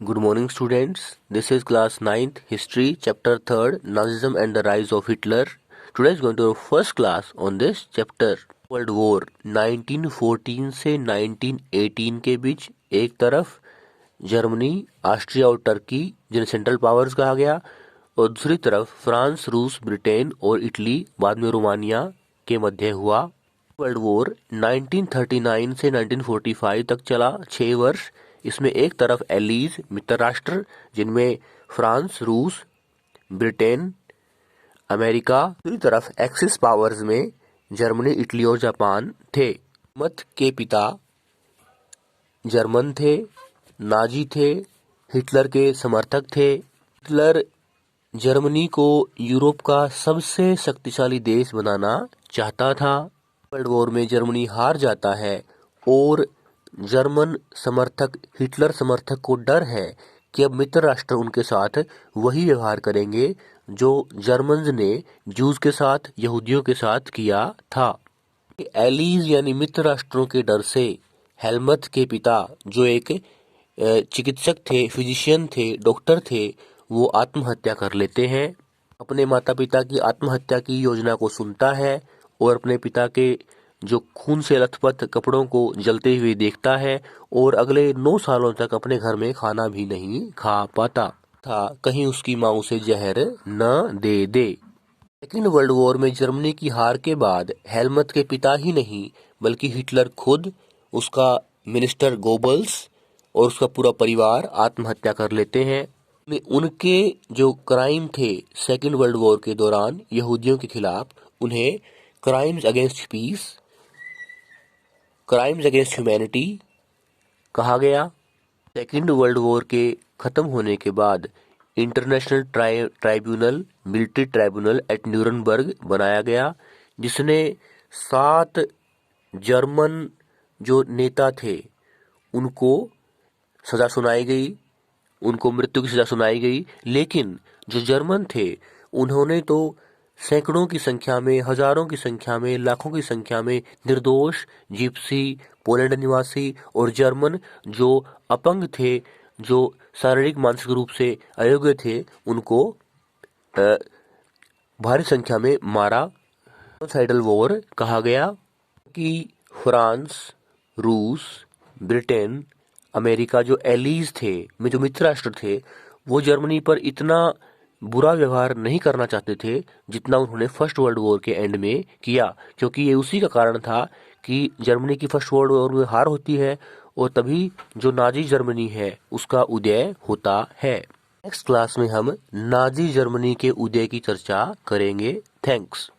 Good morning, students. This is class 9th history, chapter 3rd, Nazism and the rise of Hitler. Today is going to our first class on this chapter. World war 1914 से 1918 के बीच एक तरफ Germany, Austria और Turkey जिन्हें central powers कहा गया, और दूसरी तरफ फ्रांस, रूस, ब्रिटेन और इटली, बाद में रोमानिया के मध्य हुआ। वर्ल्ड वॉर 1939 से 1945 तक चला, 6 वर्ष। इसमें एक तरफ एलीज मित्र राष्ट्र जिनमें फ्रांस, रूस, ब्रिटेन, अमेरिका, दूसरी तरफ एक्सिस पावर्स में जर्मनी, इटली और जापान थे। मत के पिता जर्मन थे, नाजी थे, हिटलर के समर्थक थे। हिटलर जर्मनी को यूरोप का सबसे शक्तिशाली देश बनाना चाहता था। वर्ल्ड वॉर में जर्मनी हार जाता है और जर्मन समर्थक हिटलर समर्थक को डर है कि अब मित्र राष्ट्र उनके साथ वही व्यवहार करेंगे जो जर्मन्स ने जूस के साथ, यहूदियों के साथ किया था। एलीज यानी मित्र राष्ट्रों के डर से हेलमट के पिता, जो एक चिकित्सक थे, फिजिशियन थे, डॉक्टर थे, वो आत्महत्या कर लेते हैं। अपने माता पिता की आत्महत्या की योजना को सुनता है और अपने पिता के जो खून से लथपथ कपड़ों को जलते हुए देखता है और अगले 9 सालों तक अपने घर में खाना भी नहीं खा पाता था, कहीं उसकी माँ उसे जहर न दे दे। सेकेंड वर्ल्ड वॉर में जर्मनी की हार के बाद हेलमट के पिता ही नहीं बल्कि हिटलर खुद, उसका मिनिस्टर गोबल्स और उसका पूरा परिवार आत्महत्या कर लेते हैं। उनके जो क्राइम थे सेकेंड वर्ल्ड वॉर के दौरान यहूदियों के खिलाफ, उन्हें crimes against peace, crimes against humanity कहा गया। सेकेंड वर्ल्ड वॉर के खत्म होने के बाद international tribunal, military tribunal at Nuremberg बनाया गया, जिसने 7 जर्मन जो नेता थे उनको सजा सुनाई गई, उनको मृत्यु की सजा सुनाई गई। लेकिन जो जर्मन थे उन्होंने तो सैकड़ों की संख्या में, हजारों की संख्या में, लाखों की संख्या में निर्दोष जिप्सी, पोलैंड निवासी और जर्मन जो अपंग थे, जो शारीरिक मानसिक रूप से अयोग्य थे, उनको भारी संख्या में मारा। जेनोसाइडल वॉर कहा गया कि फ्रांस, रूस, ब्रिटेन, अमेरिका जो एलीज थे, में जो मित्र राष्ट्र थे, वो जर्मनी पर इतना बुरा व्यवहार नहीं करना चाहते थे जितना उन्होंने फर्स्ट वर्ल्ड वॉर के एंड में किया, क्योंकि ये उसी का कारण था कि जर्मनी की फर्स्ट वर्ल्ड वॉर में हार होती है और तभी जो नाजी जर्मनी है उसका उदय होता है। नेक्स्ट क्लास में हम नाजी जर्मनी के उदय की चर्चा करेंगे। थैंक्स।